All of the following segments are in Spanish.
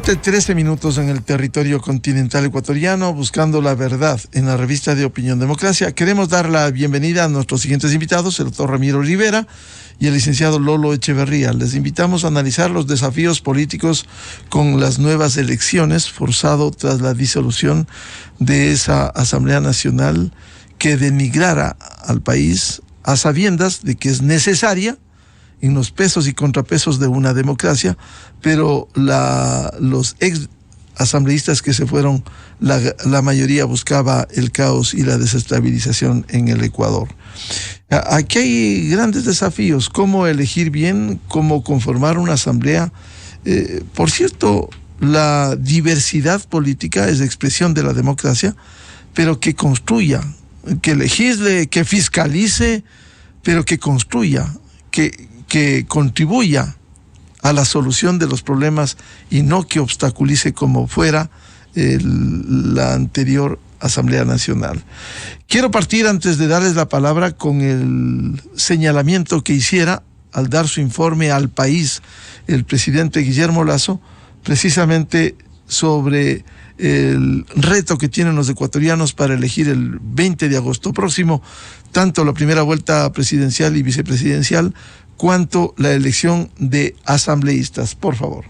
7:13 en el territorio continental ecuatoriano, buscando la verdad en la revista de Opinión Democracia. Queremos dar la bienvenida a nuestros siguientes invitados, el doctor Ramiro Rivera y el licenciado Lolo Echeverría. Les invitamos a analizar los desafíos políticos con las nuevas elecciones, forzado tras la disolución de esa Asamblea Nacional que denigrara al país a sabiendas de que es necesaria en los pesos y contrapesos de una democracia, pero los ex asambleístas que se fueron, la mayoría buscaba el caos y la desestabilización en el Ecuador. Aquí hay grandes desafíos: cómo elegir bien, cómo conformar una asamblea. Por cierto, la diversidad política es expresión de la democracia, pero que construya, que legisle, que fiscalice, pero que construya, que contribuya a la solución de los problemas y no que obstaculice como fuera la anterior Asamblea Nacional. Quiero partir, antes de darles la palabra, con el señalamiento que hiciera al dar su informe al país el presidente Guillermo Lasso, precisamente sobre el reto que tienen los ecuatorianos para elegir el 20 de agosto próximo, tanto la primera vuelta presidencial y vicepresidencial, cuanto la elección de asambleístas. Por favor.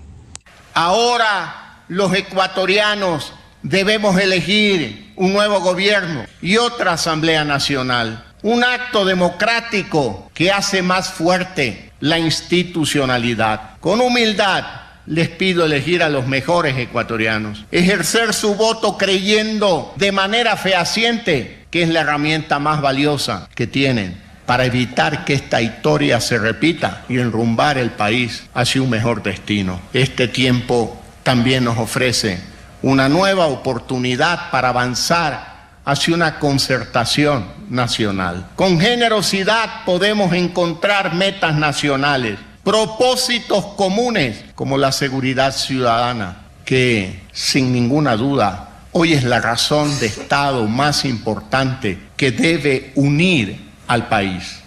Ahora los ecuatorianos debemos elegir un nuevo gobierno y otra Asamblea Nacional. Un acto democrático que hace más fuerte la institucionalidad. Con humildad les pido elegir a los mejores ecuatorianos. Ejercer su voto creyendo de manera fehaciente que es la herramienta más valiosa que tienen para evitar que esta historia se repita y enrumbar el país hacia un mejor destino. Este tiempo también nos ofrece una nueva oportunidad para avanzar hacia una concertación nacional. Con generosidad podemos encontrar metas nacionales, propósitos comunes como la seguridad ciudadana, que sin ninguna duda hoy es la razón de Estado más importante que debe unir al país.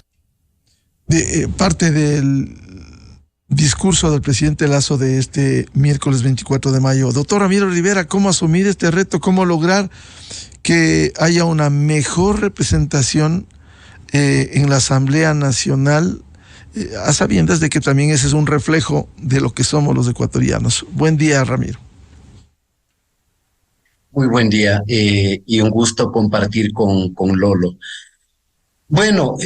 Parte del discurso del presidente Lasso de este miércoles 24 de mayo. Doctor Ramiro Rivera, ¿cómo asumir este reto? ¿Cómo lograr que haya una mejor representación en la Asamblea Nacional, a sabiendas de que también ese es un reflejo de lo que somos los ecuatorianos? Buen día, Ramiro. Muy buen día y un gusto compartir con Lolo. Bueno,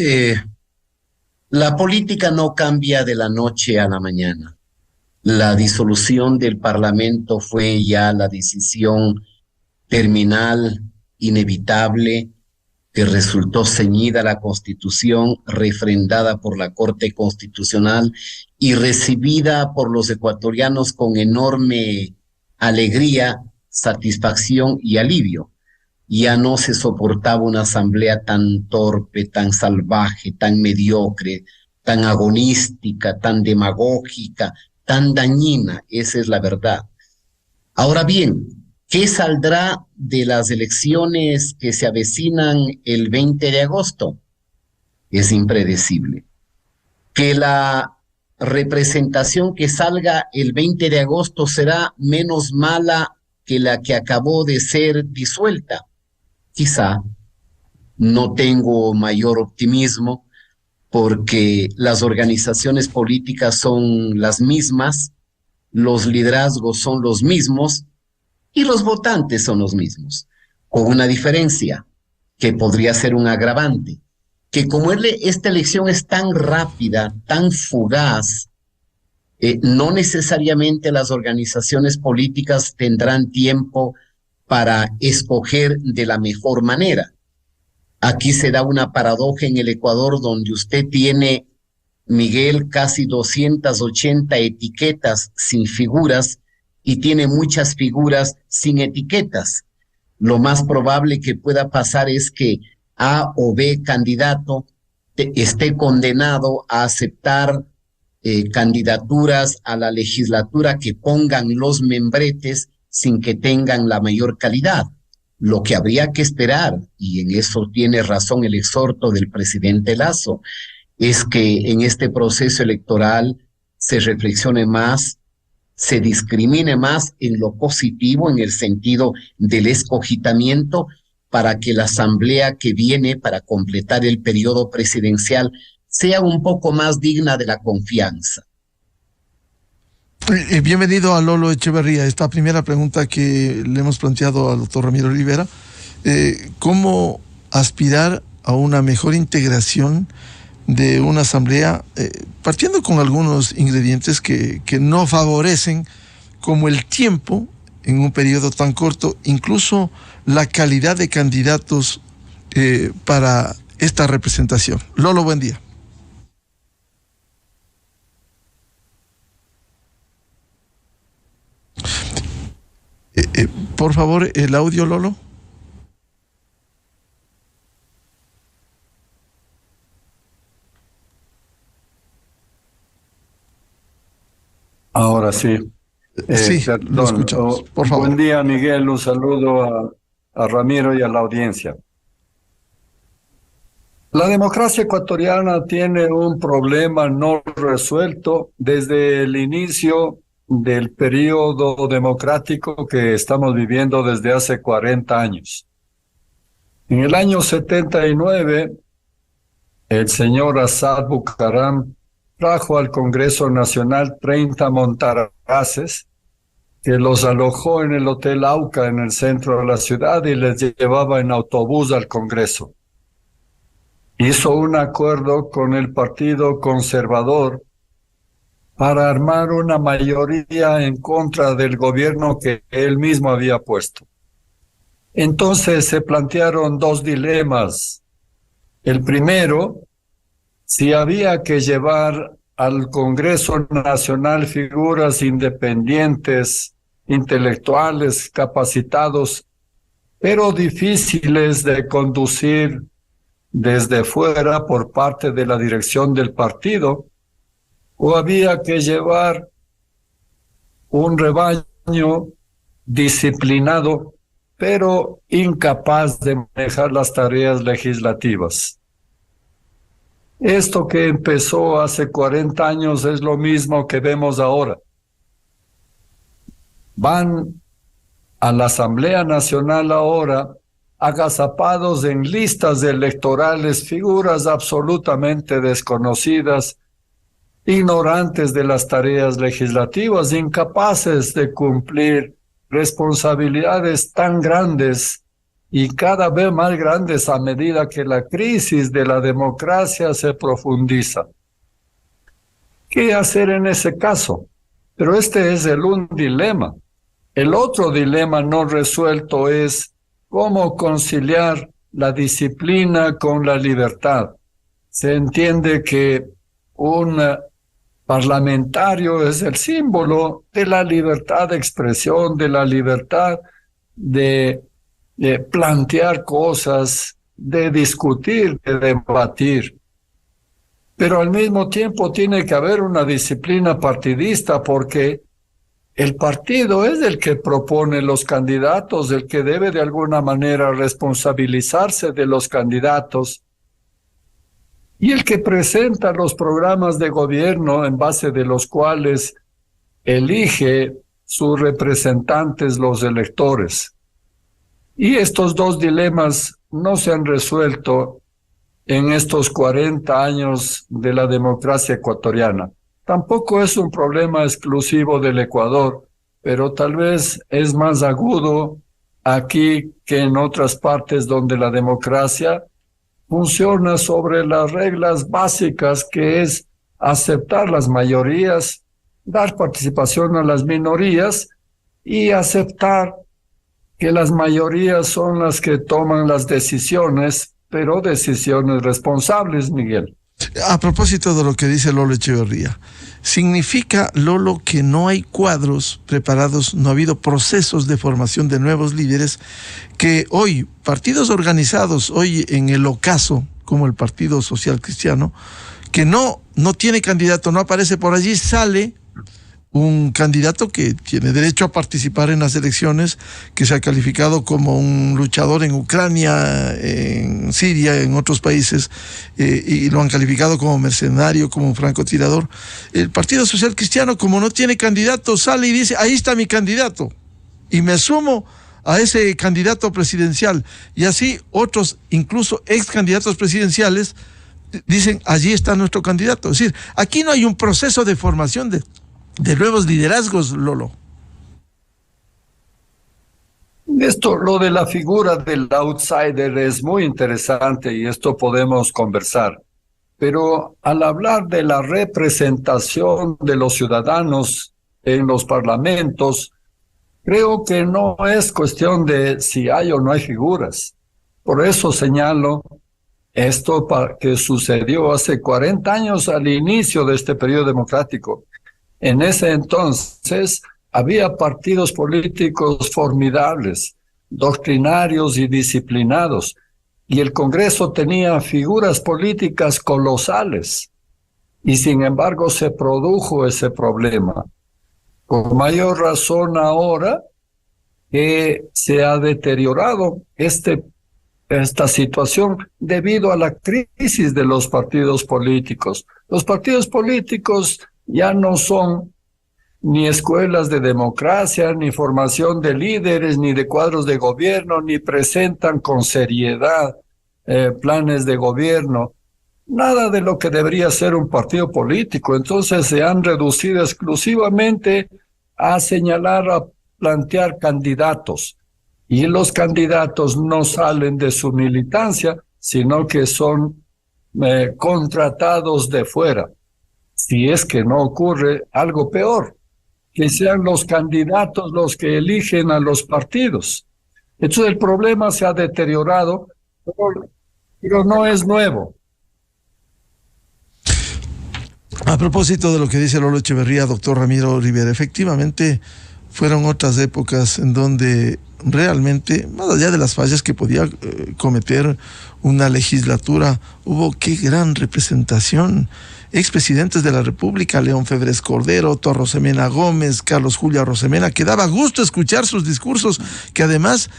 la política no cambia de la noche a la mañana. La disolución del Parlamento fue ya la decisión terminal, inevitable, que resultó ceñida a la Constitución, refrendada por la Corte Constitucional y recibida por los ecuatorianos con enorme alegría, satisfacción y alivio. Ya no se soportaba una asamblea tan torpe, tan salvaje, tan mediocre, tan agonística, tan demagógica, tan dañina. Esa es la verdad. Ahora bien, ¿qué saldrá de las elecciones que se avecinan el 20 de agosto? Es impredecible. Que la representación que salga el 20 de agosto será menos mala que la que acabó de ser disuelta. Quizá. No tengo mayor optimismo porque las organizaciones políticas son las mismas, los liderazgos son los mismos y los votantes son los mismos, con una diferencia que podría ser un agravante, que como esta elección es tan rápida, tan fugaz, no necesariamente las organizaciones políticas tendrán tiempo para escoger de la mejor manera. Aquí se da una paradoja en el Ecuador donde usted tiene, Miguel, casi 280 etiquetas sin figuras y tiene muchas figuras sin etiquetas. Lo más probable que pueda pasar es que A o B candidato esté condenado a aceptar candidaturas a la legislatura que pongan los membretes sin que tengan la mayor calidad. Lo que habría que esperar, y en eso tiene razón el exhorto del presidente Lasso, es que en este proceso electoral se reflexione más se discrimine más en lo positivo, en el sentido del escogitamiento, para que la asamblea que viene para completar el periodo presidencial sea un poco más digna de la confianza. Bienvenido a Lolo Echeverría. Esta primera pregunta que le hemos planteado al doctor Ramiro Rivera, ¿cómo aspirar a una mejor integración de una asamblea, partiendo con algunos ingredientes que no favorecen, como el tiempo en un periodo tan corto, incluso la calidad de candidatos para esta representación? Lolo, buen día. Por favor, el audio, Lolo. Ahora sí. Sí, Perdón. lo escuchamos. Por favor. Buen día, Miguel. Un saludo a Ramiro y a la audiencia. La democracia ecuatoriana tiene un problema no resuelto desde el inicio del periodo democrático que estamos viviendo desde hace 40 años. En el año 79, el señor Assad Bucaram trajo al Congreso Nacional 30 montaraces que los alojó en el Hotel Auca en el centro de la ciudad y les llevaba en autobús al Congreso. Hizo un acuerdo con el Partido Conservador para armar una mayoría en contra del gobierno que él mismo había puesto. Entonces se plantearon dos dilemas. El primero, si había que llevar al Congreso Nacional figuras independientes, intelectuales, capacitados, pero difíciles de conducir desde fuera por parte de la dirección del partido, o había que llevar un rebaño disciplinado, pero incapaz de manejar las tareas legislativas. Esto que empezó hace 40 años es lo mismo que vemos ahora. Van a la Asamblea Nacional ahora agazapados en listas electorales figuras absolutamente desconocidas, ignorantes de las tareas legislativas, incapaces de cumplir responsabilidades tan grandes y cada vez más grandes a medida que la crisis de la democracia se profundiza. ¿Qué hacer en ese caso? Pero este es un dilema. El otro dilema no resuelto es cómo conciliar la disciplina con la libertad. Se entiende que un parlamentario es el símbolo de la libertad de expresión, de la libertad de plantear cosas, de discutir, de debatir. Pero al mismo tiempo tiene que haber una disciplina partidista porque el partido es el que propone los candidatos, el que debe de alguna manera responsabilizarse de los candidatos y el que presenta los programas de gobierno en base de los cuales elige sus representantes los electores. Y estos dos dilemas no se han resuelto en estos 40 años de la democracia ecuatoriana. Tampoco es un problema exclusivo del Ecuador, pero tal vez es más agudo aquí que en otras partes donde la democracia funciona sobre las reglas básicas, que es aceptar las mayorías, dar participación a las minorías y aceptar que las mayorías son las que toman las decisiones, pero decisiones responsables, Miguel. A propósito de lo que dice Lolo Echeverría, ¿significa, Lolo, que no hay cuadros preparados, no ha habido procesos de formación de nuevos líderes, que hoy, partidos organizados, hoy en el ocaso, como el Partido Social Cristiano, que no tiene candidato, no aparece por allí, sale un candidato que tiene derecho a participar en las elecciones, que se ha calificado como un luchador en Ucrania, en Siria, en otros países, y lo han calificado como mercenario, como un francotirador. El Partido Social Cristiano, como no tiene candidato, sale y dice, ahí está mi candidato, y me sumo a ese candidato presidencial. Y así otros, incluso ex candidatos presidenciales, dicen, allí está nuestro candidato. Es decir, aquí no hay un proceso de formación de nuevos liderazgos, Lolo. Esto, lo de la figura del outsider es muy interesante y esto podemos conversar. Pero al hablar de la representación de los ciudadanos en los parlamentos, creo que no es cuestión de si hay o no hay figuras. Por eso señalo esto que sucedió hace 40 años al inicio de este periodo democrático. En ese entonces había partidos políticos formidables, doctrinarios y disciplinados, y el Congreso tenía figuras políticas colosales, y sin embargo se produjo ese problema. Con mayor razón ahora que se ha deteriorado esta situación debido a la crisis de los partidos políticos. Los partidos políticos ya no son ni escuelas de democracia, ni formación de líderes, ni de cuadros de gobierno, ni presentan con seriedad planes de gobierno. Nada de lo que debería ser un partido político. Entonces se han reducido exclusivamente a señalar, a plantear candidatos. Y los candidatos no salen de su militancia, sino que son contratados de fuera. Si es que no ocurre algo peor, que sean los candidatos los que eligen a los partidos. Entonces el problema se ha deteriorado, pero no es nuevo. A propósito de lo que dice Lolo Echeverría, doctor Ramiro Rivera, efectivamente fueron otras épocas en donde realmente, más allá de las fallas que podía cometer una legislatura, hubo qué gran representación. Expresidentes de la República, León Febres Cordero, Otto Rosemena Gómez, Carlos Julio Rosemena, que daba gusto escuchar sus discursos, que además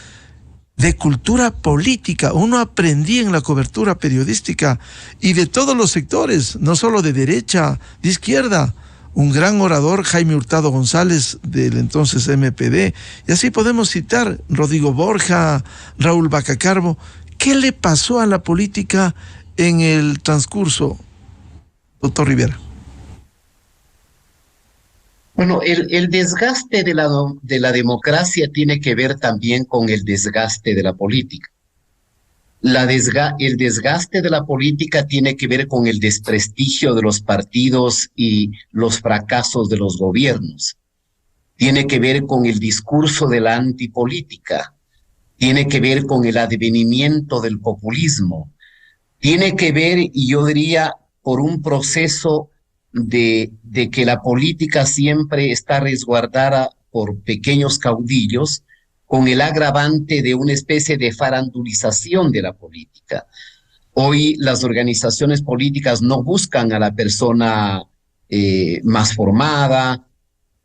de cultura política, uno aprendía en la cobertura periodística y de todos los sectores, no solo de derecha, de izquierda. Un gran orador, Jaime Hurtado González, del entonces MPD, y así podemos citar Rodrigo Borja, Raúl Bacacarbo. ¿Qué le pasó a la política en el transcurso, doctor Rivera? Bueno, el desgaste de la democracia tiene que ver también con el desgaste de la política. El desgaste de la política tiene que ver con el desprestigio de los partidos y los fracasos de los gobiernos. Tiene que ver con el discurso de la antipolítica. Tiene que ver con el advenimiento del populismo. Tiene que ver, y yo diría, por un proceso de que la política siempre está resguardada por pequeños caudillos, con el agravante de una especie de farandulización de la política. Hoy las organizaciones políticas no buscan a la persona más formada,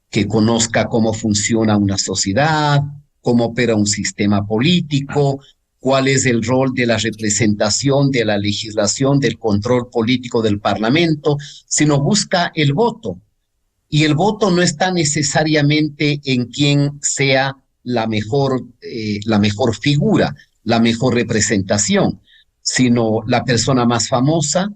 que conozca cómo funciona una sociedad, cómo opera un sistema político, cuál es el rol de la representación, de la legislación, del control político del Parlamento, sino busca el voto. Y el voto no está necesariamente en quien sea la mejor figura, la mejor representación, sino la persona más famosa,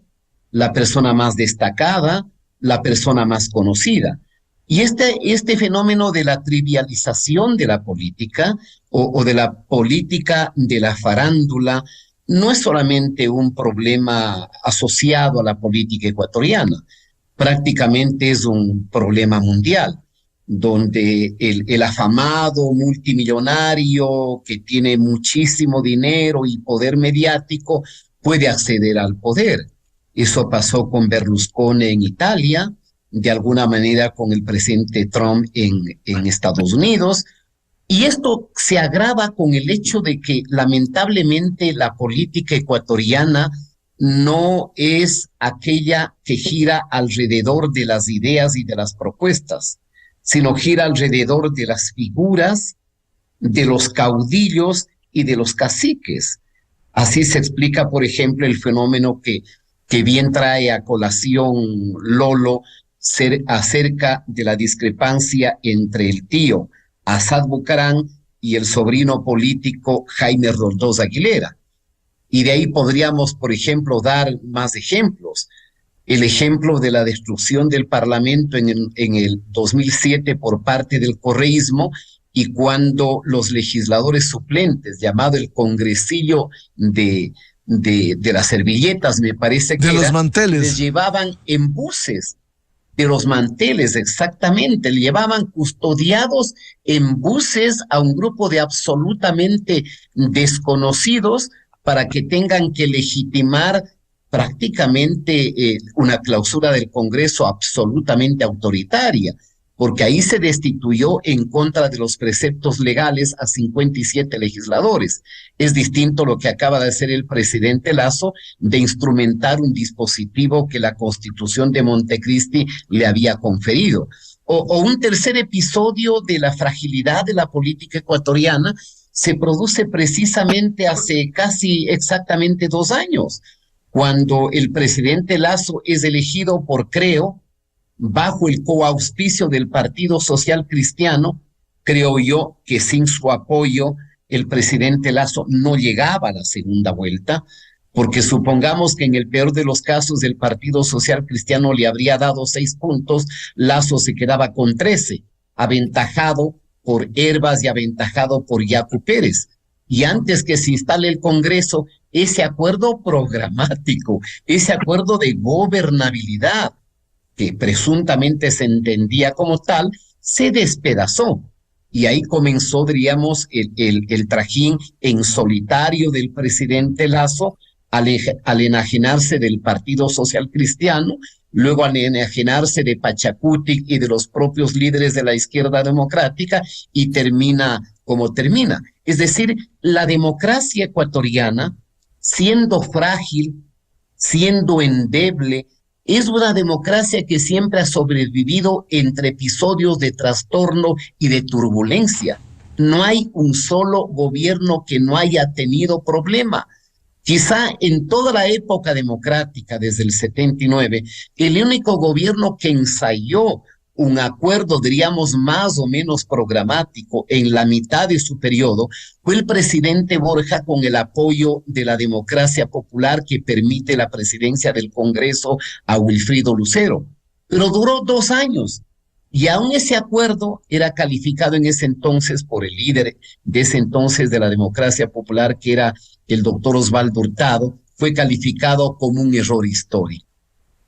la persona más destacada, la persona más conocida. Y este fenómeno de la trivialización de la política o de la política de la farándula no es solamente un problema asociado a la política ecuatoriana, prácticamente es un problema mundial, donde el afamado multimillonario que tiene muchísimo dinero y poder mediático puede acceder al poder. Eso pasó con Berlusconi en Italia, de alguna manera con el presidente Trump en Estados Unidos, y esto se agrava con el hecho de que lamentablemente la política ecuatoriana no es aquella que gira alrededor de las ideas y de las propuestas, sino gira alrededor de las figuras, de los caudillos y de los caciques. Así se explica, por ejemplo, el fenómeno que bien trae a colación Lolo acerca de la discrepancia entre el tío Assad Bucaram y el sobrino político Jaime Roldós Aguilera. Y de ahí podríamos, por ejemplo, dar más ejemplos. El ejemplo de la destrucción del Parlamento en el 2007 por parte del correísmo, y cuando los legisladores suplentes, llamado el congresillo de las servilletas, me parece que de los era, manteles, les llevaban en buses, de los manteles, exactamente, le llevaban custodiados en buses a un grupo de absolutamente desconocidos para que tengan que legitimar prácticamente una clausura del Congreso absolutamente autoritaria, porque ahí se destituyó en contra de los preceptos legales a 57 legisladores. Es distinto lo que acaba de hacer el presidente Lasso, de instrumentar un dispositivo que la Constitución de Montecristi le había conferido. O un tercer episodio de la fragilidad de la política ecuatoriana se produce precisamente hace casi exactamente 2 años, cuando el presidente Lasso es elegido por Creo, bajo el coauspicio del Partido Social Cristiano. Creo yo que sin su apoyo el presidente Lasso no llegaba a la segunda vuelta, porque supongamos que en el peor de los casos el Partido Social Cristiano le habría dado 6 puntos, Lasso se quedaba con 13, aventajado por Hervas y aventajado por Yacu Pérez. Y antes que se instale el Congreso, ese acuerdo programático, ese acuerdo de gobernabilidad, que presuntamente se entendía como tal, se despedazó. Y ahí comenzó, diríamos, el trajín en solitario del presidente Lasso al enajenarse del Partido Social Cristiano, luego al enajenarse de Pachacutic y de los propios líderes de la izquierda democrática, y termina como termina. Es decir, la democracia ecuatoriana, siendo frágil, siendo endeble, es una democracia que siempre ha sobrevivido entre episodios de trastorno y de turbulencia. No hay un solo gobierno que no haya tenido problema. Quizá en toda la época democrática, desde el 79, el único gobierno que ensayó un acuerdo, diríamos, más o menos programático en la mitad de su periodo, fue el presidente Borja, con el apoyo de la democracia popular que permite la presidencia del Congreso a Wilfrido Lucero. Pero duró 2 años y aún ese acuerdo era calificado en ese entonces por el líder de ese entonces de la democracia popular, que era el doctor Osvaldo Hurtado, fue calificado como un error histórico.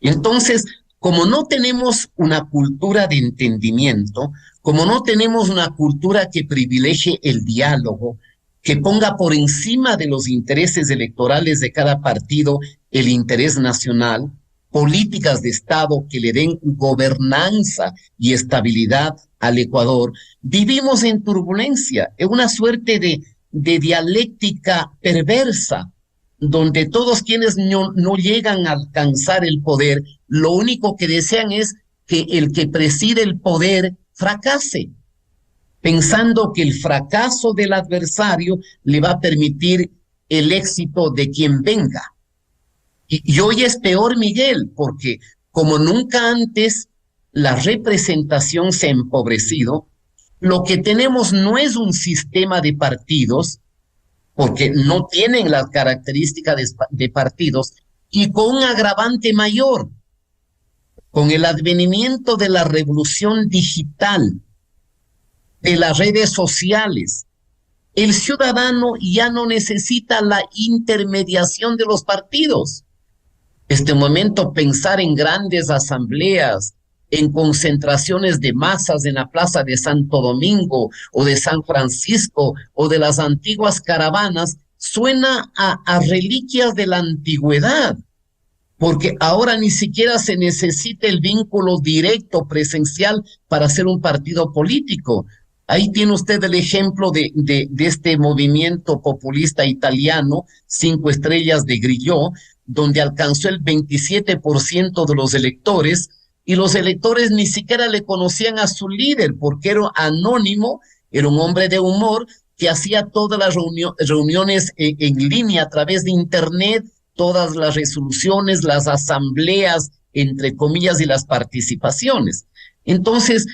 Entonces, como no tenemos una cultura de entendimiento, como no tenemos una cultura que privilegie el diálogo, que ponga por encima de los intereses electorales de cada partido el interés nacional, políticas de Estado que le den gobernanza y estabilidad al Ecuador, vivimos en turbulencia, en una suerte de dialéctica perversa, donde todos quienes no llegan a alcanzar el poder, lo único que desean es que el que preside el poder fracase, pensando que el fracaso del adversario le va a permitir el éxito de quien venga. Y hoy es peor, Miguel, porque como nunca antes la representación se ha empobrecido. Lo que tenemos no es un sistema de partidos, porque no tienen las características de partidos, y con un agravante mayor, con el advenimiento de la revolución digital, de las redes sociales, el ciudadano ya no necesita la intermediación de los partidos. Este momento, pensar en grandes asambleas, en concentraciones de masas en la plaza de Santo Domingo o de San Francisco o de las antiguas caravanas, suena a reliquias de la antigüedad, porque ahora ni siquiera se necesita el vínculo directo presencial para hacer un partido político. Ahí tiene usted el ejemplo de este movimiento populista italiano, 5 estrellas de Grillo, donde alcanzó el 27% de los electores, y los electores ni siquiera le conocían a su líder porque era anónimo, era un hombre de humor que hacía todas las reuniones en línea a través de internet, todas las resoluciones, las asambleas, entre comillas, y las participaciones. Entonces,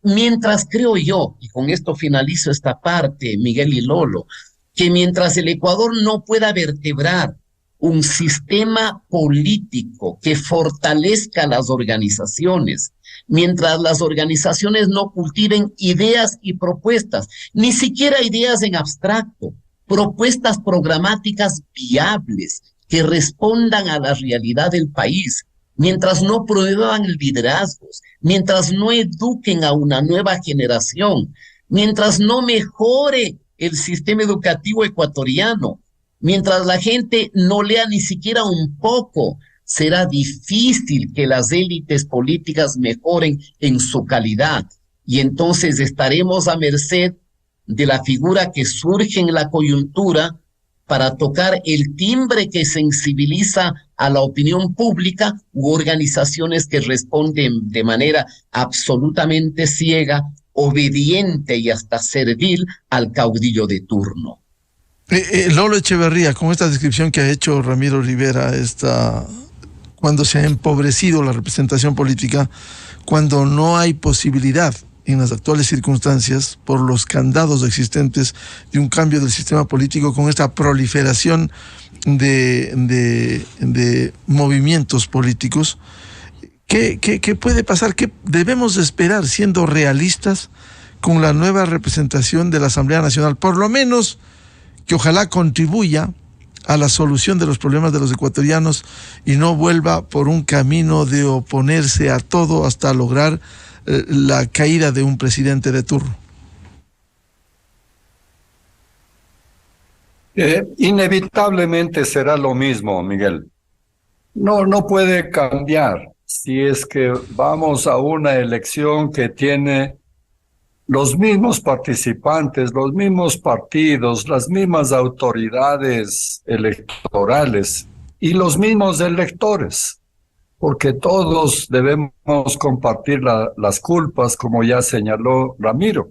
mientras creo yo, y con esto finalizo esta parte, Miguel y Lolo, que mientras el Ecuador no pueda vertebrar un sistema político que fortalezca las organizaciones, mientras las organizaciones no cultiven ideas y propuestas, ni siquiera ideas en abstracto, propuestas programáticas viables que respondan a la realidad del país, mientras no promuevan liderazgos, mientras no eduquen a una nueva generación, mientras no mejore el sistema educativo ecuatoriano, mientras la gente no lea ni siquiera un poco, será difícil que las élites políticas mejoren en su calidad. Y entonces estaremos a merced de la figura que surge en la coyuntura para tocar el timbre que sensibiliza a la opinión pública u organizaciones que responden de manera absolutamente ciega, obediente y hasta servil al caudillo de turno. Lolo Echeverría, con esta descripción que ha hecho Ramiro Rivera, cuando se ha empobrecido la representación política, cuando no hay posibilidad en las actuales circunstancias, por los candados existentes, de un cambio del sistema político, con esta proliferación de movimientos políticos, ¿qué puede pasar? ¿Qué debemos esperar, siendo realistas, con la nueva representación de la Asamblea Nacional? Por lo menos que ojalá contribuya a la solución de los problemas de los ecuatorianos y no vuelva por un camino de oponerse a todo hasta lograr la caída de un presidente de turno. Inevitablemente será lo mismo, Miguel. No puede cambiar si es que vamos a una elección que tiene los mismos participantes, los mismos partidos, las mismas autoridades electorales y los mismos electores, porque todos debemos compartir las culpas, como ya señaló Ramiro.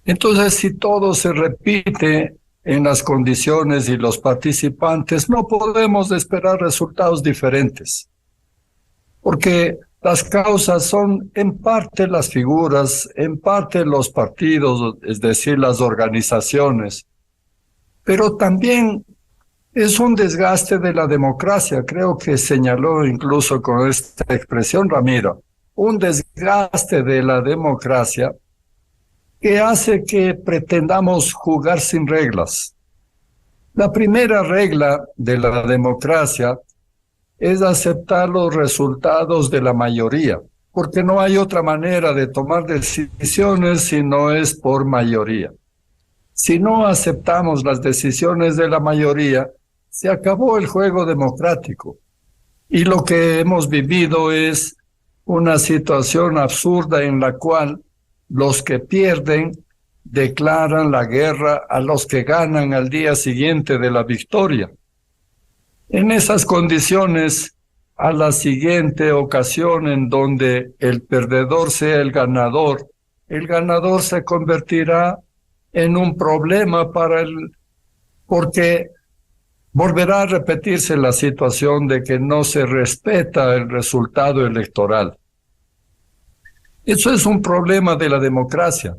Entonces, si todo se repite en las condiciones y los participantes, no podemos esperar resultados diferentes, porque las causas son en parte las figuras, en parte los partidos, es decir, las organizaciones, pero también es un desgaste de la democracia. Creo que señaló incluso con esta expresión Ramiro, un desgaste de la democracia que hace que pretendamos jugar sin reglas. La primera regla de la democracia es aceptar los resultados de la mayoría, porque no hay otra manera de tomar decisiones si no es por mayoría. Si no aceptamos las decisiones de la mayoría, se acabó el juego democrático. Y lo que hemos vivido es una situación absurda en la cual los que pierden declaran la guerra a los que ganan al día siguiente de la victoria. En esas condiciones, a la siguiente ocasión en donde el perdedor sea el ganador se convertirá en un problema porque volverá a repetirse la situación de que no se respeta el resultado electoral. Eso es un problema de la democracia.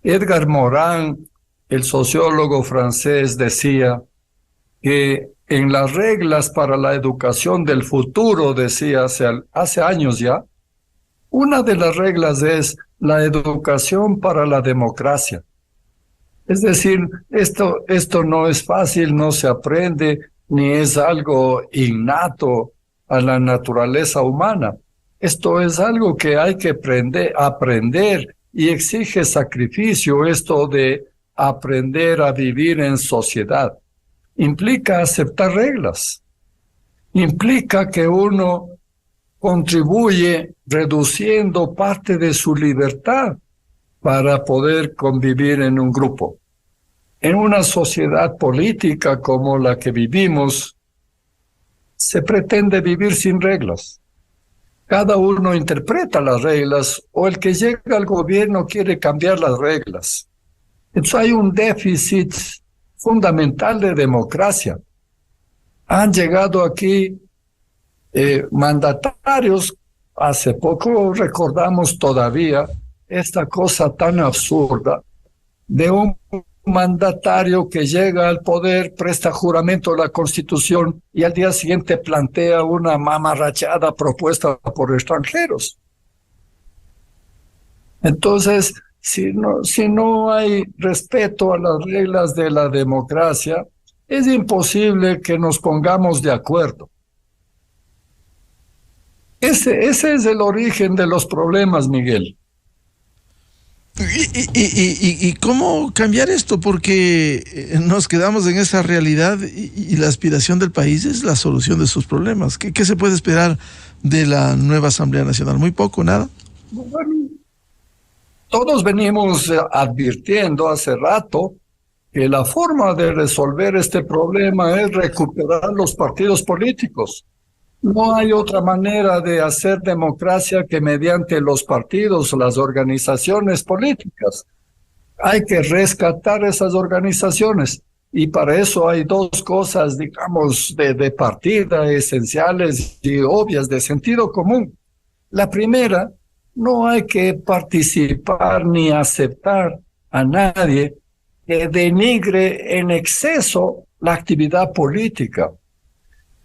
Edgar Morin, el sociólogo francés, decía que en las reglas para la educación del futuro, decía hace años ya, una de las reglas es la educación para la democracia. Es decir, esto no es fácil, no se aprende, ni es algo innato a la naturaleza humana. Esto es algo que hay que aprender y exige sacrificio, esto de aprender a vivir en sociedad. Implica aceptar reglas, implica que uno contribuye reduciendo parte de su libertad para poder convivir en un grupo. En una sociedad política como la que vivimos, se pretende vivir sin reglas. Cada uno interpreta las reglas o el que llega al gobierno quiere cambiar las reglas. Entonces hay un déficit fundamental de democracia. Han llegado aquí mandatarios, hace poco recordamos todavía esta cosa tan absurda de un mandatario que llega al poder, presta juramento a la Constitución y al día siguiente plantea una mamarrachada propuesta por extranjeros. Entonces, si no hay respeto a las reglas de la democracia, es imposible que nos pongamos de acuerdo. Ese es el origen de los problemas, Miguel. ¿Y cómo cambiar esto? Porque nos quedamos en esa realidad y la aspiración del país es la solución de sus problemas. ¿Qué se puede esperar de la nueva Asamblea Nacional? ¿Muy poco, nada? Bueno, todos venimos advirtiendo hace rato que la forma de resolver este problema es recuperar los partidos políticos. No hay otra manera de hacer democracia que mediante los partidos, las organizaciones políticas. Hay que rescatar esas organizaciones y para eso hay dos cosas, digamos, de partida esenciales y obvias de sentido común. La primera, no hay que participar ni aceptar a nadie que denigre en exceso la actividad política.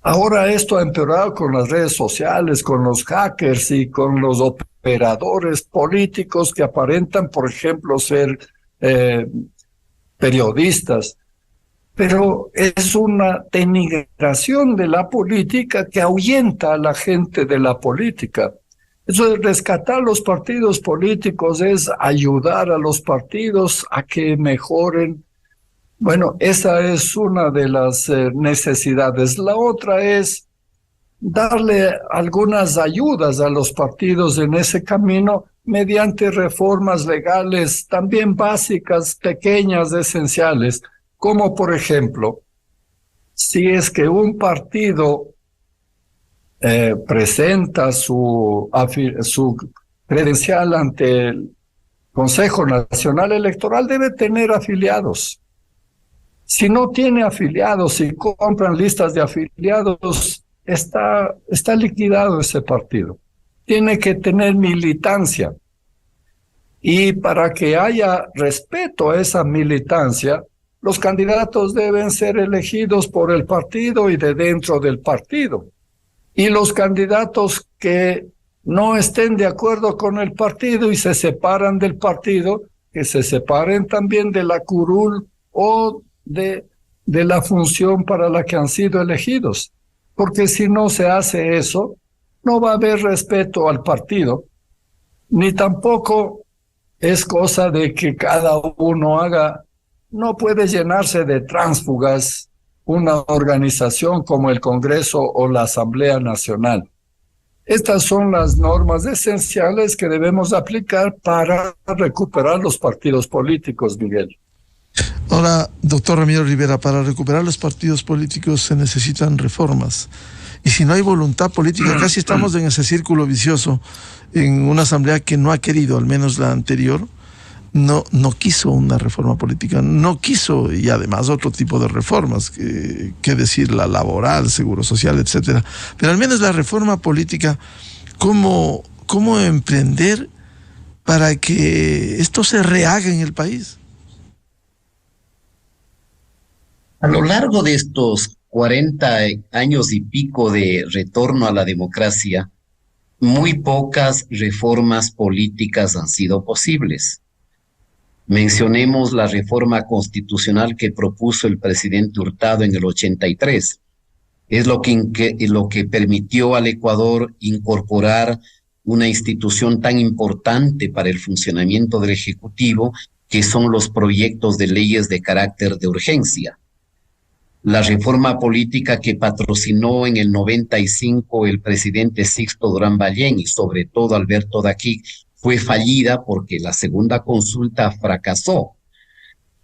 Ahora esto ha empeorado con las redes sociales, con los hackers y con los operadores políticos que aparentan, por ejemplo, ser periodistas. Pero es una denigración de la política que ahuyenta a la gente de la política. Eso de rescatar los partidos políticos es ayudar a los partidos a que mejoren. Bueno, esa es una de las necesidades. La otra es darle algunas ayudas a los partidos en ese camino mediante reformas legales también básicas, pequeñas, esenciales, como por ejemplo, si es que un partido presenta su credencial ante el Consejo Nacional Electoral, debe tener afiliados. Si no tiene afiliados, si compran listas de afiliados, está liquidado ese partido. Tiene que tener militancia. Y para que haya respeto a esa militancia, los candidatos deben ser elegidos por el partido y de dentro del partido. Y los candidatos que no estén de acuerdo con el partido y se separan del partido, que se separen también de la curul o de la función para la que han sido elegidos. Porque si no se hace eso, no va a haber respeto al partido, ni tampoco es cosa de que cada uno haga. No puede llenarse de tránsfugas una organización como el Congreso o la Asamblea Nacional. Estas son las normas esenciales que debemos aplicar para recuperar los partidos políticos, Miguel. Ahora, doctor Ramiro Rivera, para recuperar los partidos políticos se necesitan reformas. Y si no hay voluntad política, casi estamos en ese círculo vicioso, en una asamblea que no ha querido, al menos la anterior, no quiso una reforma política, no quiso, y además otro tipo de reformas, que decir, la laboral, seguro social, etcétera. Pero al menos la reforma política, ¿cómo emprender para que esto se rehaga en el país? A lo largo de estos 40 años y pico de retorno a la democracia, muy pocas reformas políticas han sido posibles. Mencionemos la reforma constitucional que propuso el presidente Hurtado en el 83. Es lo que permitió al Ecuador incorporar una institución tan importante para el funcionamiento del Ejecutivo, que son los proyectos de leyes de carácter de urgencia. La reforma política que patrocinó en el 95 el presidente Sixto Durán Ballén y sobre todo Alberto Daquic fue fallida porque la segunda consulta fracasó.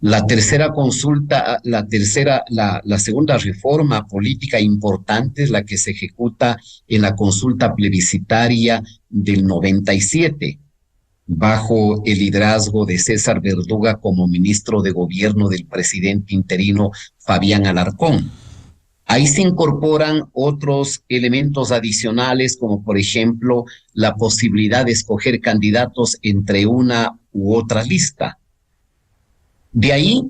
La tercera consulta, la segunda reforma política importante es la que se ejecuta en la consulta plebiscitaria del 97, bajo el liderazgo de César Verduga como ministro de gobierno del presidente interino Fabián Alarcón. Ahí se incorporan otros elementos adicionales, como por ejemplo la posibilidad de escoger candidatos entre una u otra lista. De ahí,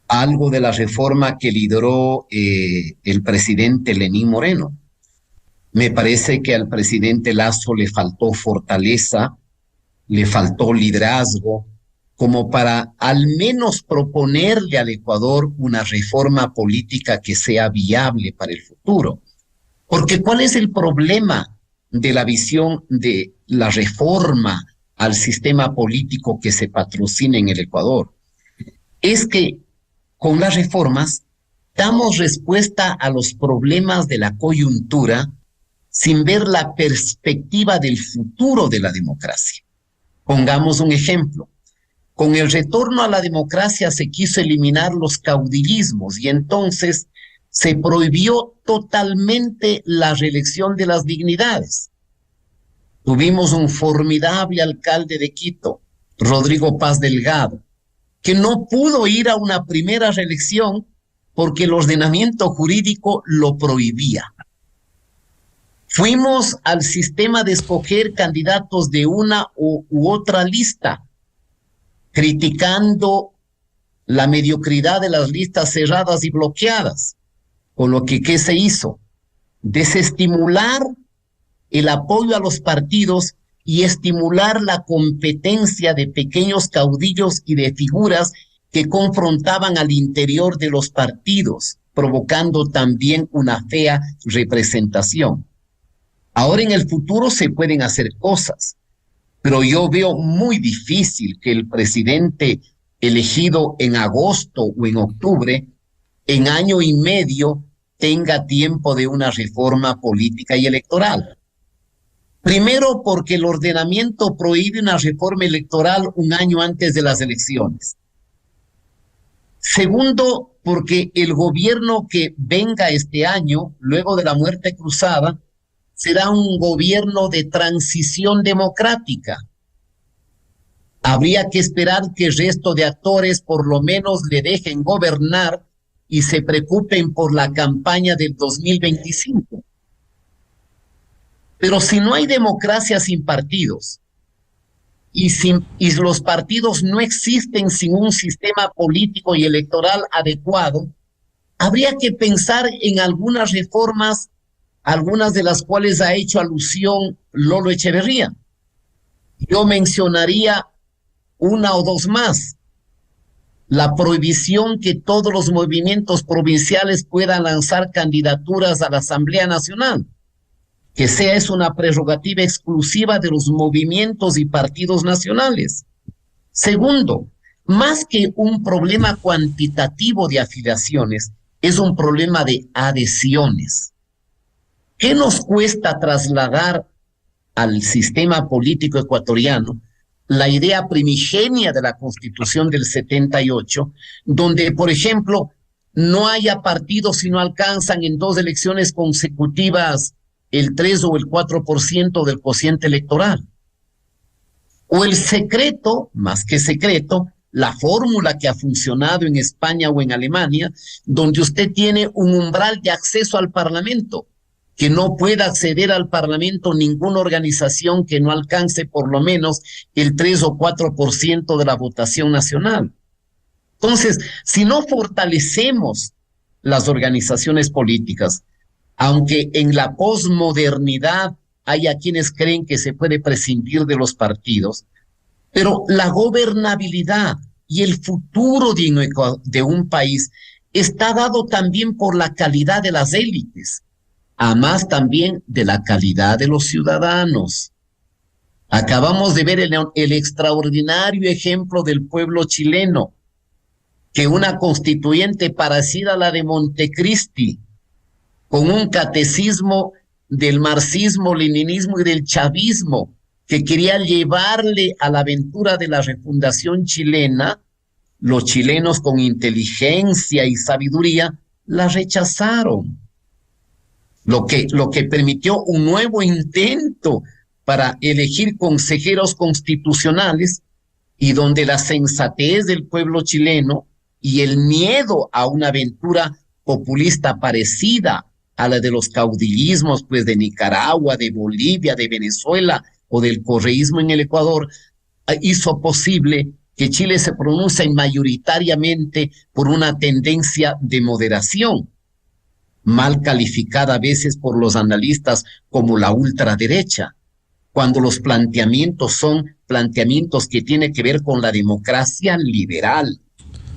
algo de la reforma que lideró el presidente Lenín Moreno. Me parece que al presidente Lasso le faltó fortaleza, le faltó liderazgo, como para al menos proponerle al Ecuador una reforma política que sea viable para el futuro. Porque ¿cuál es el problema de la visión de la reforma al sistema político que se patrocina en el Ecuador? Es que con las reformas damos respuesta a los problemas de la coyuntura sin ver la perspectiva del futuro de la democracia. Pongamos un ejemplo. Con el retorno a la democracia se quiso eliminar los caudillismos y entonces se prohibió totalmente la reelección de las dignidades. Tuvimos un formidable alcalde de Quito, Rodrigo Paz Delgado, que no pudo ir a una primera reelección porque el ordenamiento jurídico lo prohibía. Fuimos al sistema de escoger candidatos de una u otra lista, criticando la mediocridad de las listas cerradas y bloqueadas, con lo que ¿qué se hizo? Desestimular el apoyo a los partidos y estimular la competencia de pequeños caudillos y de figuras que confrontaban al interior de los partidos, provocando también una fea representación. Ahora en el futuro se pueden hacer cosas, pero yo veo muy difícil que el presidente elegido en agosto o en octubre, en año y medio, tenga tiempo de una reforma política y electoral. Primero, porque el ordenamiento prohíbe una reforma electoral un año antes de las elecciones. Segundo, porque el gobierno que venga este año, luego de la muerte cruzada, será un gobierno de transición democrática. Habría que esperar que el resto de actores por lo menos le dejen gobernar y se preocupen por la campaña del 2025. Pero si no hay democracia sin partidos y los partidos no existen sin un sistema político y electoral adecuado, habría que pensar en algunas reformas, algunas de las cuales ha hecho alusión Lolo Echeverría. Yo mencionaría una o dos más. La prohibición que todos los movimientos provinciales puedan lanzar candidaturas a la Asamblea Nacional, que sea es una prerrogativa exclusiva de los movimientos y partidos nacionales. Segundo, más que un problema cuantitativo de afiliaciones, es un problema de adhesiones. ¿Qué nos cuesta trasladar al sistema político ecuatoriano la idea primigenia de la Constitución del 78, donde, por ejemplo, no haya partidos si no alcanzan en 2 elecciones consecutivas el 3 o el 4% del cociente electoral? O el secreto, más que secreto, la fórmula que ha funcionado en España o en Alemania, donde usted tiene un umbral de acceso al Parlamento, que no pueda acceder al Parlamento ninguna organización que no alcance por lo menos el 3 o 4% de la votación nacional. Entonces, si no fortalecemos las organizaciones políticas, aunque en la posmodernidad haya quienes creen que se puede prescindir de los partidos, pero la gobernabilidad y el futuro de un país está dado también por la calidad de las élites, a más también de la calidad de los ciudadanos. Acabamos de ver el extraordinario ejemplo del pueblo chileno, que una constituyente parecida a la de Montecristi, con un catecismo del marxismo, leninismo y del chavismo, que quería llevarle a la aventura de la refundación chilena, los chilenos con inteligencia y sabiduría la rechazaron, lo que permitió un nuevo intento para elegir consejeros constitucionales y donde la sensatez del pueblo chileno y el miedo a una aventura populista parecida a la de los caudillismos pues de Nicaragua, de Bolivia, de Venezuela o del correísmo en el Ecuador, hizo posible que Chile se pronuncie mayoritariamente por una tendencia de moderación, mal calificada a veces por los analistas como la ultraderecha, cuando los planteamientos son planteamientos que tienen que ver con la democracia liberal,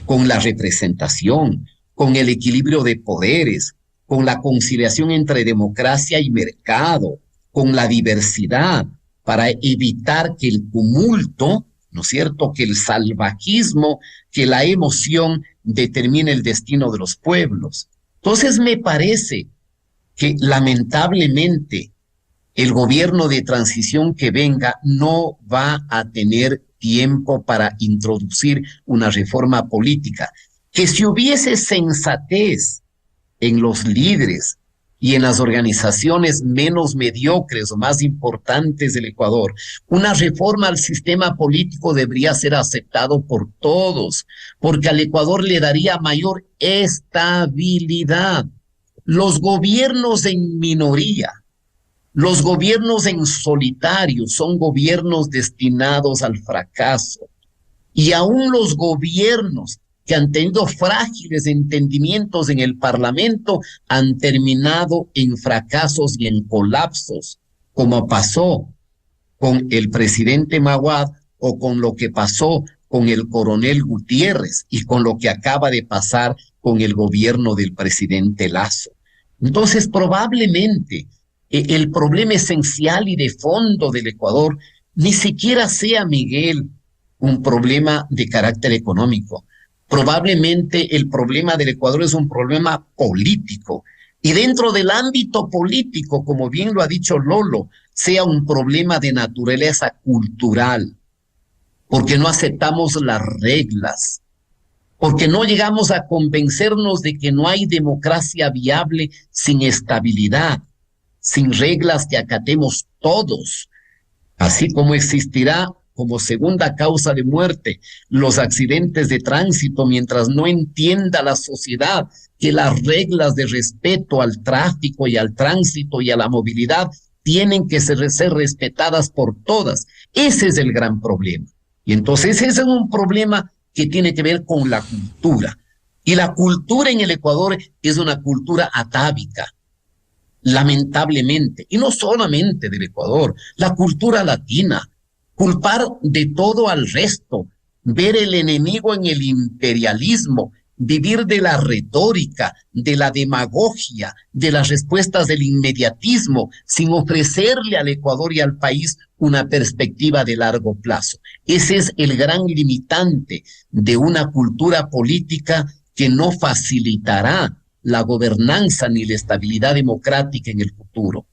con la representación, con el equilibrio de poderes, con la conciliación entre democracia y mercado, con la diversidad, para evitar que el tumulto, ¿no es cierto?, que el salvajismo, que la emoción determine el destino de los pueblos. Entonces me parece que lamentablemente el gobierno de transición que venga no va a tener tiempo para introducir una reforma política, que si hubiese sensatez en los líderes y en las organizaciones menos mediocres o más importantes del Ecuador, una reforma al sistema político debería ser aceptado por todos, porque al Ecuador le daría mayor estabilidad. Los gobiernos en minoría, los gobiernos en solitario son gobiernos destinados al fracaso. Y aún los gobiernos que han tenido frágiles entendimientos en el Parlamento han terminado en fracasos y en colapsos, como pasó con el presidente Maguad o con lo que pasó con el coronel Gutiérrez y con lo que acaba de pasar con el gobierno del presidente Lasso. Entonces, probablemente el problema esencial y de fondo del Ecuador ni siquiera sea, Miguel, un problema de carácter económico. Probablemente el problema del Ecuador es un problema político. Y dentro del ámbito político, como bien lo ha dicho Lolo, sea un problema de naturaleza cultural, porque no aceptamos las reglas, porque no llegamos a convencernos de que no hay democracia viable sin estabilidad, sin reglas que acatemos todos, así como existirá como segunda causa de muerte los accidentes de tránsito mientras no entienda la sociedad que las reglas de respeto al tráfico y al tránsito y a la movilidad tienen que ser respetadas por todas. Ese es el gran problema. Y entonces ese es un problema que tiene que ver con la cultura. Y la cultura en el Ecuador es una cultura atávica, lamentablemente, y no solamente del Ecuador, la cultura latina. Culpar de todo al resto, ver el enemigo en el imperialismo, vivir de la retórica, de la demagogia, de las respuestas del inmediatismo, sin ofrecerle al Ecuador y al país una perspectiva de largo plazo. Ese es el gran limitante de una cultura política que no facilitará la gobernanza ni la estabilidad democrática en el futuro.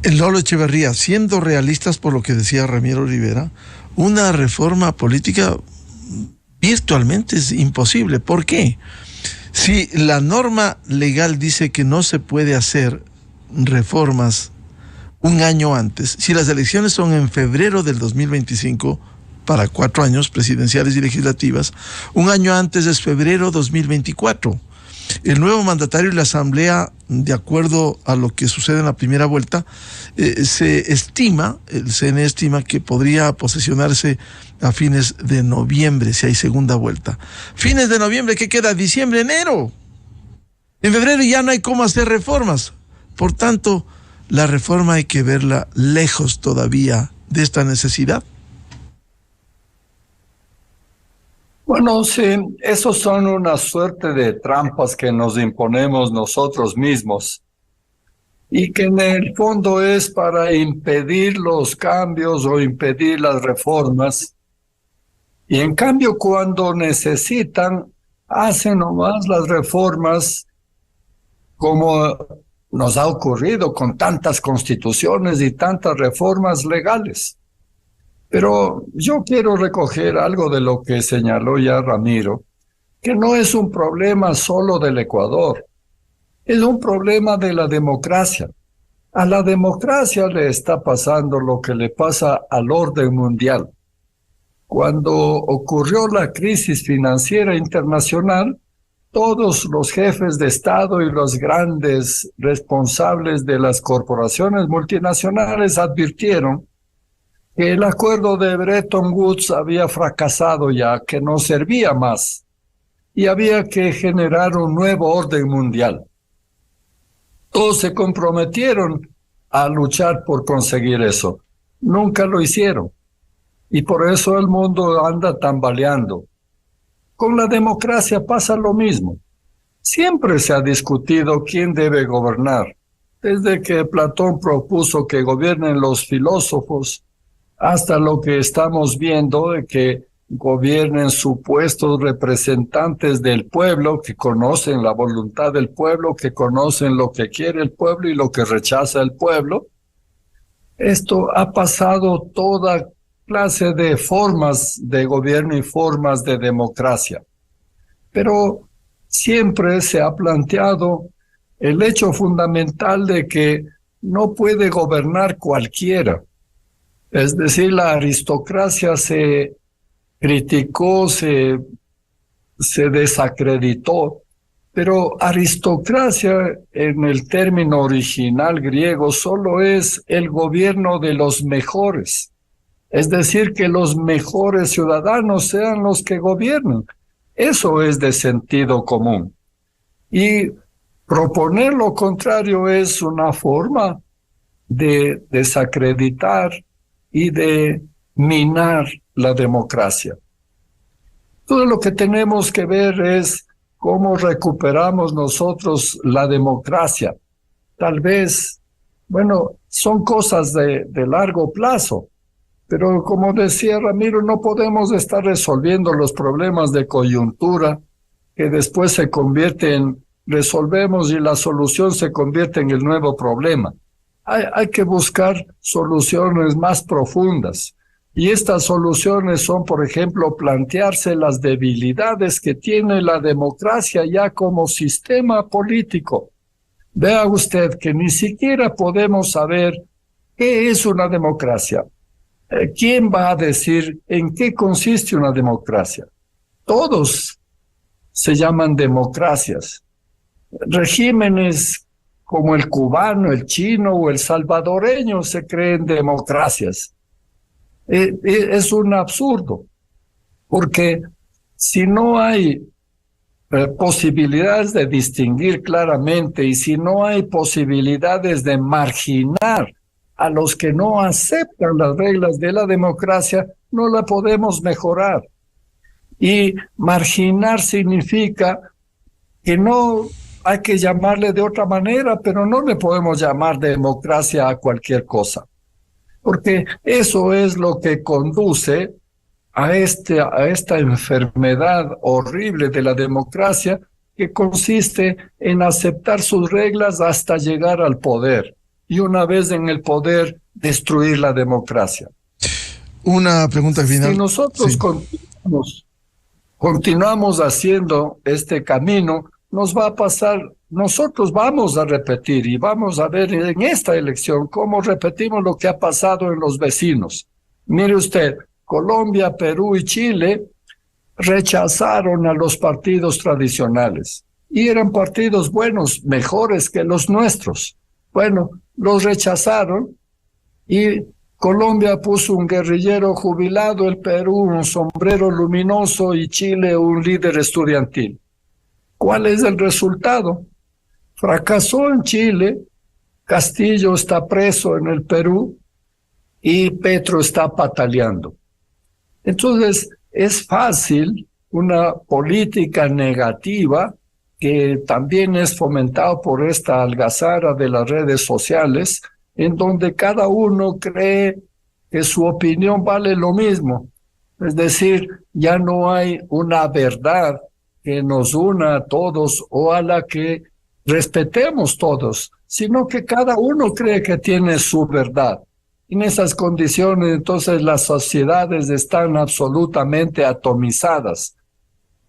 Lolo Echeverría, siendo realistas por lo que decía Ramiro Rivera, una reforma política virtualmente es imposible. ¿Por qué? Si la norma legal dice que no se puede hacer reformas un año antes, si las elecciones son en febrero del 2025, para 4 años presidenciales y legislativas, un año antes es febrero 2024. El nuevo mandatario y la Asamblea, de acuerdo a lo que sucede en la primera vuelta, se estima, el CNE estima que podría posesionarse a fines de noviembre, si hay segunda vuelta. Fines de noviembre, ¿qué queda? Diciembre, enero. En febrero ya no hay cómo hacer reformas. Por tanto, la reforma hay que verla lejos todavía de esta necesidad. Bueno, sí, esos son una suerte de trampas que nos imponemos nosotros mismos y que en el fondo es para impedir los cambios o impedir las reformas. Y en cambio, cuando necesitan, hacen nomás las reformas como nos ha ocurrido con tantas constituciones y tantas reformas legales. Pero yo quiero recoger algo de lo que señaló ya Ramiro, que no es un problema solo del Ecuador, es un problema de la democracia. A la democracia le está pasando lo que le pasa al orden mundial. Cuando ocurrió la crisis financiera internacional, todos los jefes de Estado y los grandes responsables de las corporaciones multinacionales advirtieron que el acuerdo de Bretton Woods había fracasado ya, que no servía más, y había que generar un nuevo orden mundial. Todos se comprometieron a luchar por conseguir eso. Nunca lo hicieron. Y por eso el mundo anda tambaleando. Con la democracia pasa lo mismo. Siempre se ha discutido quién debe gobernar. Desde que Platón propuso que gobiernen los filósofos, hasta lo que estamos viendo de que gobiernen supuestos representantes del pueblo que conocen la voluntad del pueblo, que conocen lo que quiere el pueblo y lo que rechaza el pueblo. Esto ha pasado toda clase de formas de gobierno y formas de democracia. Pero siempre se ha planteado el hecho fundamental de que no puede gobernar cualquiera. Es decir, la aristocracia se criticó, se desacreditó, pero aristocracia en el término original griego solo es el gobierno de los mejores. Es decir, que los mejores ciudadanos sean los que gobiernan. Eso es de sentido común. Y proponer lo contrario es una forma de desacreditar y de minar la democracia. Todo lo que tenemos que ver es cómo recuperamos nosotros la democracia. Tal vez, bueno, son cosas de largo plazo, pero como decía Ramiro, no podemos estar resolviendo los problemas de coyuntura que después se convierten, resolvemos y la solución se convierte en el nuevo problema. Hay que buscar soluciones más profundas. Y estas soluciones son, por ejemplo, plantearse las debilidades que tiene la democracia ya como sistema político. Vea usted que ni siquiera podemos saber qué es una democracia. ¿Quién va a decir en qué consiste una democracia? Todos se llaman democracias. Regímenes como el cubano, el chino o el salvadoreño se creen democracias. Es un absurdo, porque si no hay posibilidades de distinguir claramente y si no hay posibilidades de marginar a los que no aceptan las reglas de la democracia, no la podemos mejorar. Y marginar significa que no hay que llamarle de otra manera, pero no le podemos llamar democracia a cualquier cosa. Porque eso es lo que conduce a esta enfermedad horrible de la democracia, que consiste en aceptar sus reglas hasta llegar al poder. Y una vez en el poder, destruir la democracia. Una pregunta final. Si nosotros continuamos haciendo este camino, nos va a pasar, nosotros vamos a repetir y vamos a ver en esta elección cómo repetimos lo que ha pasado en los vecinos. Mire usted, Colombia, Perú y Chile rechazaron a los partidos tradicionales y eran partidos buenos, mejores que los nuestros. Bueno, los rechazaron y Colombia puso un guerrillero jubilado, el Perú un sombrero luminoso y Chile un líder estudiantil. ¿Cuál es el resultado? Fracasó en Chile, Castillo está preso en el Perú y Petro está pataleando. Entonces, es fácil una política negativa que también es fomentado por esta algazara de las redes sociales, en donde cada uno cree que su opinión vale lo mismo. Es decir, ya no hay una verdad que nos una a todos o a la que respetemos todos, sino que cada uno cree que tiene su verdad. En esas condiciones, entonces, las sociedades están absolutamente atomizadas.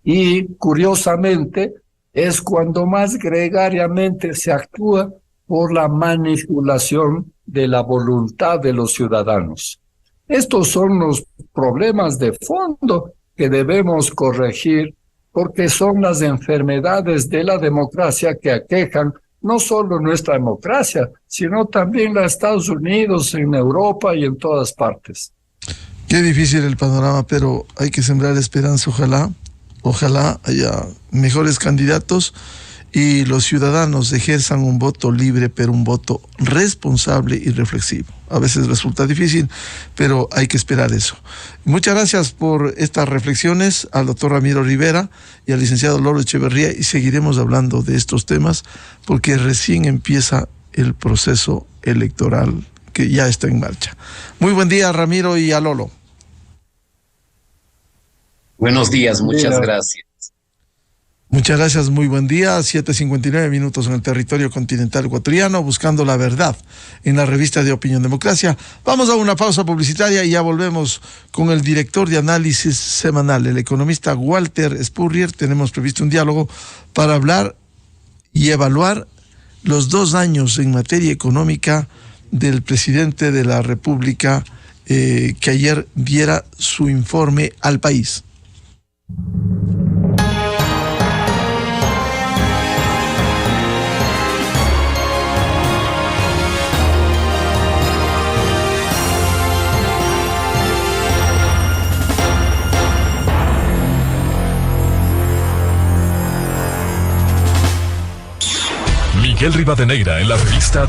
Y, curiosamente, es cuando más gregariamente se actúa por la manipulación de la voluntad de los ciudadanos. Estos son los problemas de fondo que debemos corregir, porque son las enfermedades de la democracia que aquejan no solo nuestra democracia, sino también la de Estados Unidos, en Europa y en todas partes. Qué difícil el panorama, pero hay que sembrar esperanza, ojalá haya mejores candidatos y los ciudadanos ejerzan un voto libre, pero un voto responsable y reflexivo. A veces resulta difícil, pero hay que esperar eso. Muchas gracias por estas reflexiones al doctor Ramiro Rivera y al licenciado Lolo Echeverría, y seguiremos hablando de estos temas porque recién empieza el proceso electoral que ya está en marcha. Muy buen día, Ramiro, y a Lolo. Buenos días, muchas gracias. Muchas gracias, muy buen día. 7:59 minutos en el territorio continental ecuatoriano, buscando la verdad en la revista de Opinión Democracia. Vamos a una pausa publicitaria y ya volvemos con el director de análisis semanal, el economista Walter Spurrier. Tenemos previsto un diálogo para hablar y evaluar los 2 años en materia económica del presidente de la República, que ayer diera su informe al país. Miguel Rivadeneira en la revista de